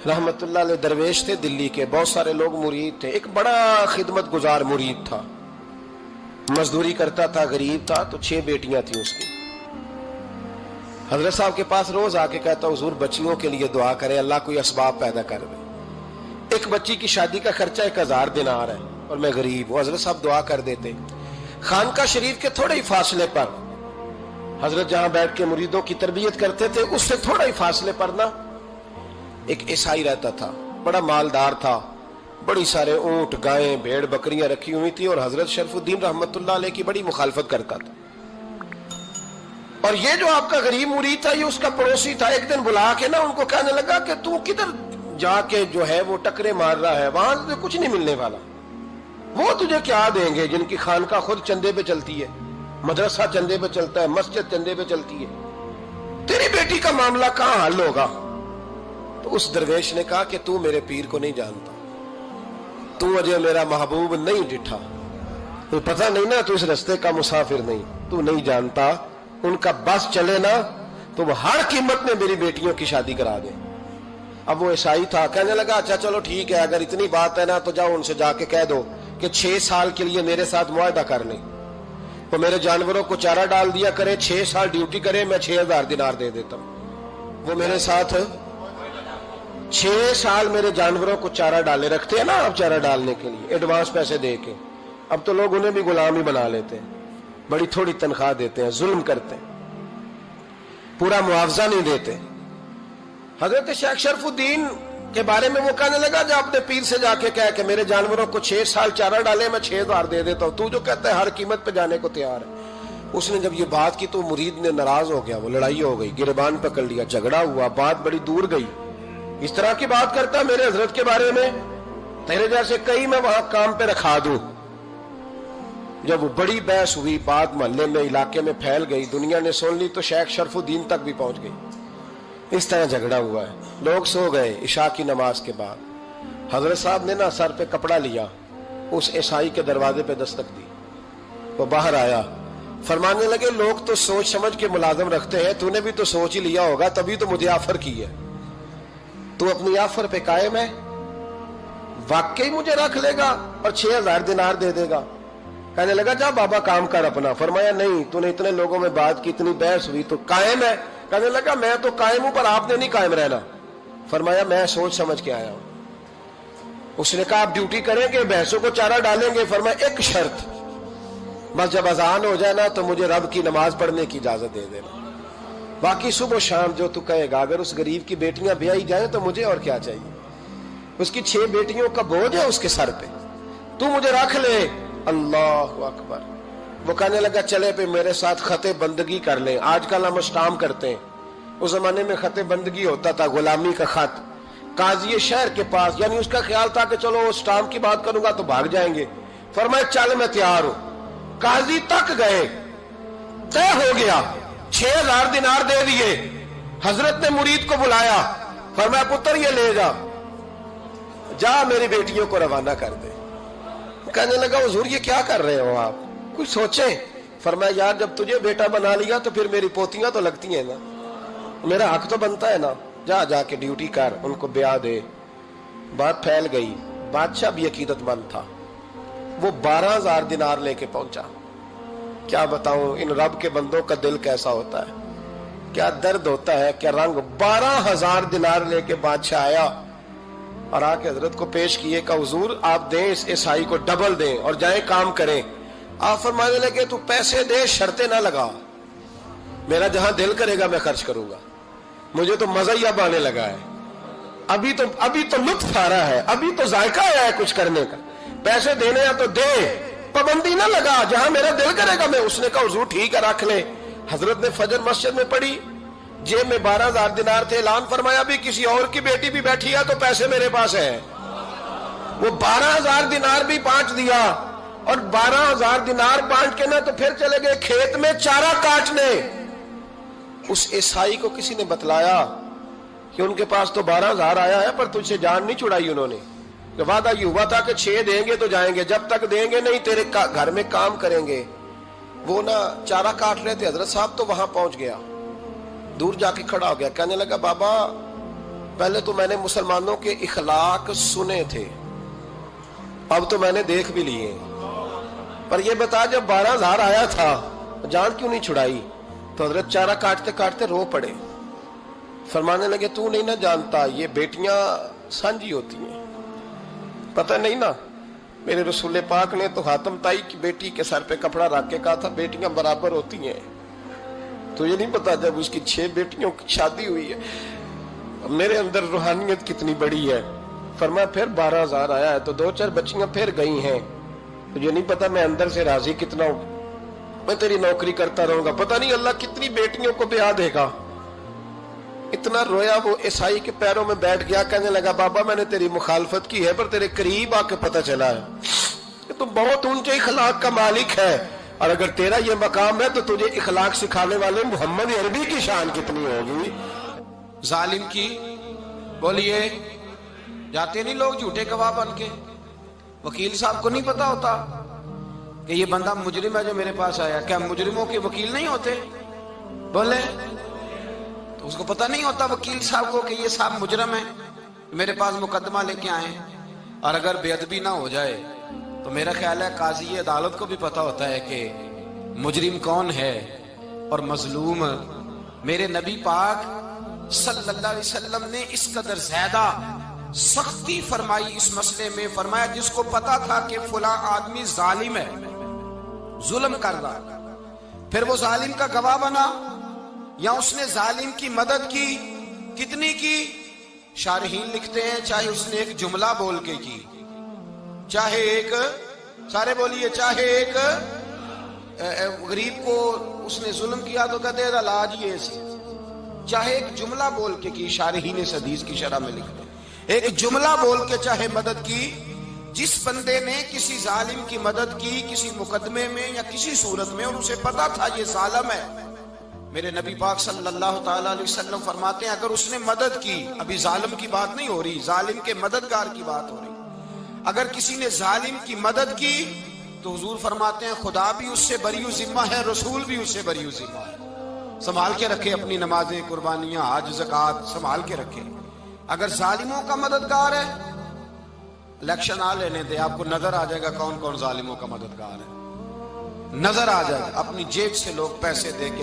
रहमत अल्लाह अलैह दरवेश थे दिल्ली के, बहुत सारे लोग मुरीद थे। एक बड़ा खिदमत गुजार मुरीद था, मजदूरी करता था, गरीब था। तो 6 बेटियां थी उसकी। हजरत साहब के पास रोज आके कहता, हुजूर बच्चियों के लिए दुआ करें, अल्लाह कोई असबाब पैदा कर दे। एक बच्ची की शादी का खर्चा 1000 दिनार है और मैं गरीब हूं। हजरत साहब दुआ कर देते। खानका शरीफ के थोड़े ही फासले पर, हजरत जहां बैठ के मुरीदों की तरबियत करते थे, उससे थोड़ा ही फासले पर ना एक ईसाई रहता था, बड़ा मालदार था, बड़ी सारे ऊंट, गायें, भेड़, बकरियां रखी हुई थी और हजरत शरफुद्दीन रहमतुल्लाह अलैह की बड़ी मुखालफत करता था। और ये जो आपका गरीब मुरीद था, ये उसका पड़ोसी था। एक दिन बुला के ना उनको कहने लगा कि तू किधर जाके जो है वो टकरे मार रहा है, वहां तुझे कुछ नहीं मिलने वाला। वो तुझे क्या देंगे जिनकी खानका खुद चंदे पे चलती है, मदरसा चंदे पे चलता है, मस्जिद चंदे पे चलती है। तेरी बेटी का मामला कहां हल होगा? तो उस दरवेश ने कहा कि तू मेरे पीर को नहीं जानता, तू अजय मेरा महबूब नहीं डिठा, तो पता नहीं ना, तू इस रास्ते का मुसाफिर नहीं, तू नहीं जानता। उनका बस चले ना तो वो हर कीमत में मेरी बेटियों की शादी करा दे। अब वो ईसाई था, कहने लगा अच्छा चलो ठीक है, अगर इतनी बात है ना तो जाओ उनसे जाके कह दो कि 6 साल के लिए मेरे साथ मुआहदा कर ले, वो मेरे जानवरों को चारा डाल दिया करे, 6 साल ड्यूटी करे, मैं 6000 दिनार दे देता हूं। वो मेरे साथ 6 साल मेरे जानवरों को चारा डाले रखते हैं ना, अब चारा डालने के लिए एडवांस पैसे दे के। अब तो लोग उन्हें भी गुलाम ही बना लेते हैं, बड़ी थोड़ी तनख्वाह देते हैं, जुल्म करते हैं, पूरा मुआवजा नहीं देते। हजरत शेख शरफुद्दीन के बारे में वो कहने लगा, जब अपने पीर से जाके कह के मेरे जानवरों को 6 साल चारा डाले, मैं 6000 दे देता हूं, तू जो कहता है हर कीमत पे जाने को तैयार है। उसने जब ये बात की तो मुरीद ने नाराज हो गया, वो लड़ाई हो गई, गिरबान पकड़ लिया, झगड़ा हुआ, बात बड़ी दूर गई। इस तरह की बात करता मेरे हजरत के बारे में, तेरे जैसे कई मैं वहां काम पे रखा दूं। जब वो बड़ी बहस हुई, बात मोहल्ले में, इलाके में फैल गई, दुनिया ने सुन ली, तो शेख शरफुद्दीन तक भी पहुंच गई। इस तरह झगड़ा हुआ है। लोग सो गए इशा की नमाज के बाद। हजरत साहब ने ना सर पे कपड़ा लिया, उस ईसाई के दरवाजे पे दस्तक दी। वो बाहर आया, फरमाने लगे लोग तो सोच समझ के मुलाजम रखते हैं, तूने भी तो सोच ही लिया होगा, तभी तो मुझे ऑफर की है। तू अपनी ऑफर पे कायम है? वाकई मुझे रख लेगा और 6000 दिनार दे देगा? कहने लगा जा बाबा काम कर अपना। फरमाया नहीं, तूने इतने लोगों में बात की, इतनी बहस हुई, तो कायम है? कहने लगा मैं तो कायम हूं, पर आपने नहीं कायम रहना। फरमाया मैं सोच समझ के आया हूं। उसने कहा आप ड्यूटी करेंगे, भैंसों को चारा डालेंगे? फरमाया एक शर्त, बस जब अजान हो जाए ना तो मुझे रब की नमाज पढ़ने की इजाजत दे देना, बाकी सुबह शाम जो तू कहेगा। अगर उस गरीब की बेटियां ब्याही जाए तो मुझे और क्या चाहिए? उसकी 6 बेटियों का बोझ है उसके सर पे, तू मुझे रख ले। अल्लाह अकबर। वो कहने लगा चले पे मेरे साथ खते बंदगी कर ले। आजकल हम स्टाम करते हैं, उस जमाने में खते बंदगी होता था, गुलामी का खत काजी शहर के पास, यानी उसका ख्याल था कि चलो स्टाम की बात करूंगा तो भाग जाएंगे। फरमाया चल मैं तैयार हूं। काजी तक गए, तय हो गया, 6000 दिनार दे दिए। हजरत ने मुरीद को बुलाया, फरमाया पुत्र ये ले जा, जा मेरी बेटियों को रवाना कर दे। कहने लगा हुजूर ये क्या कर रहे हो आप, कुछ सोचे? फरमाया यार जब तुझे बेटा बना लिया तो फिर मेरी पोतियां तो लगती हैं ना, मेरा हक तो बनता है ना, जा जाके ड्यूटी कर, उनको ब्याह दे। बात फैल गई। बादशाह भी अकीदतमंद था, वो 12000 दिनार लेके पहुंचा। क्या बताऊं इन रब के बंदों का दिल कैसा होता है, क्या दर्द होता है, क्या रंग। 12000 दिनार लेके बादशाह आया और आके हजरत को पेश किए, का हुजूर आप दें इस ईसाई को डबल दें और जाए काम करें। आप फरमाने लगे तू पैसे दे, शर्तें ना लगा, मेरा जहां दिल करेगा मैं खर्च करूंगा, मुझे तो मजा ही अब आने लगा है, अभी तो लुत्फ आ रहा है, अभी तो जायका आया है कुछ करने का, पैसे देने हैं तो दे, पाबंदी ना लगा, जहां मेरा दिल करेगा मैं। उसने कहा हुजूर ठीक है रख ले। हजरत ने फजर मस्जिद में पढ़ी, जेब में 12000 दिनार थे, ऐलान फरमाया भी किसी और की बेटी भी बैठी है तो पैसे मेरे पास है। वो 12000 दिनार भी बांट दिया और 12000 दिनार बांट के ना तो फिर चले गए खेत में चारा काटने। उस ईसाई को किसी ने बतलाया कि उनके पास तो 12000 आया है, पर तुझसे जान नहीं छुड़ाई उन्होंने। वादा ये हुआ था कि 6 देंगे तो जाएंगे, जब तक देंगे नहीं तेरे घर में काम करेंगे। वो ना चारा काट रहे थे, हजरत साहब तो वहां पहुंच गया, दूर जाके खड़ा हो गया, कहने लगा बाबा پہلے تو میں نے مسلمانوں کے اخلاق سنے تھے، اب تو میں نے دیکھ بھی لیے، پر یہ بتا جب 12,000 آیا تھا جان کیوں نہیں چھڑائی؟ تو حضرت چارہ کاٹتے کاٹتے رو پڑے، فرمانے لگے تو نہیں نہ جانتا یہ بیٹیاں سانجی ہوتی ہیں، پتہ نہیں نا؟ میرے رسول پاک نے تو حاتم تائی کی بیٹی کے سر پہ کپڑا رکھ کے کہا تھا بیٹیاں برابر ہوتی ہیں، تو یہ نہیں پتا جب اس کی 6 بیٹیوں کی شادی ہوئی ہے میرے اندر روحانیت کتنی بڑی ہے۔ فرمایا پھر 12,000 آیا ہے تو 2-4 بچیاں پھر گئی ہیں، تو یہ نہیں پتا میں اندر سے راضی کتنا ہوں، میں تیری نوکری کرتا رہوں گا، پتہ نہیں اللہ کتنی بیٹیوں کو بیاہ دے گا۔ اتنا رویا وہ عیسائی کے پیروں میں بیٹھ گیا، کہنے لگا بابا میں نے تیری مخالفت کی ہے پر تیرے قریب آ کے پتہ چلا ہے کہ تو بہت اونچے اخلاق کا مالک ہے، اور اگر تیرا یہ مقام ہے تو تجھے اخلاق سکھانے والے محمد عربی کی شان کتنی ہوگی۔ ظالم کی بولیے جاتے نہیں لوگ جھوٹے گواہ بن کے، وکیل صاحب کو نہیں پتا ہوتا کہ یہ بندہ مجرم ہے جو میرے پاس آیا، کیا مجرموں کے وکیل نہیں ہوتے؟ بولے تو اس کو پتہ نہیں ہوتا وکیل صاحب کو کہ یہ صاحب مجرم ہے، میرے پاس مقدمہ لے کے آئے، اور اگر بے ادبی نہ ہو جائے تو میرا خیال ہے قاضی عدالت کو بھی پتا ہوتا ہے کہ مجرم کون ہے اور مظلوم۔ میرے نبی پاک صلی اللہ علیہ وسلم نے اس قدر زیادہ سختی فرمائی اس مسئلے میں، فرمایا جس کو پتا تھا کہ فلاں آدمی ظالم ہے، ظلم کر رہا، پھر وہ ظالم کا گواہ بنا یا اس نے ظالم کی مدد کی، کتنی کی؟ شارحین لکھتے ہیں چاہے اس نے ایک جملہ بول کے کی، چاہے ایک، سارے بولیے، چاہے ایک غریب کو اس نے ظلم کیا تو کہتے ہیں علاج یہ سی، چاہے ایک جملہ بول کے کی، شارحین اس حدیث کی شرح میں لکھتے ہیں ایک جملہ بول کے چاہے مدد کی، جس بندے نے کسی ظالم کی مدد کی کسی مقدمے میں یا کسی صورت میں اور اسے پتا تھا یہ ظالم ہے، میرے نبی پاک صلی اللہ تعالیٰ علیہ وسلم فرماتے ہیں اگر اس نے مدد کی، ابھی ظالم کی بات نہیں ہو رہی، ظالم کے مددگار کی بات ہو رہی، اگر کسی نے ظالم کی مدد کی تو حضور فرماتے ہیں خدا بھی اس سے بری و ذمہ ہے، رسول بھی اس سے بری و ذمہ ہے۔ سنبھال کے رکھے اپنی نمازیں، قربانیاں، حج، زکوٰۃ سنبھال کے رکھے۔ اگر ظالموں کا مددگار ہے، الیکشن آ لینے دے، آپ کو نظر آ جائے گا کون کون ظالموں کا مددگار ہے، نظر آ جائے گا، اپنی جیب سے لوگ پیسے دے کے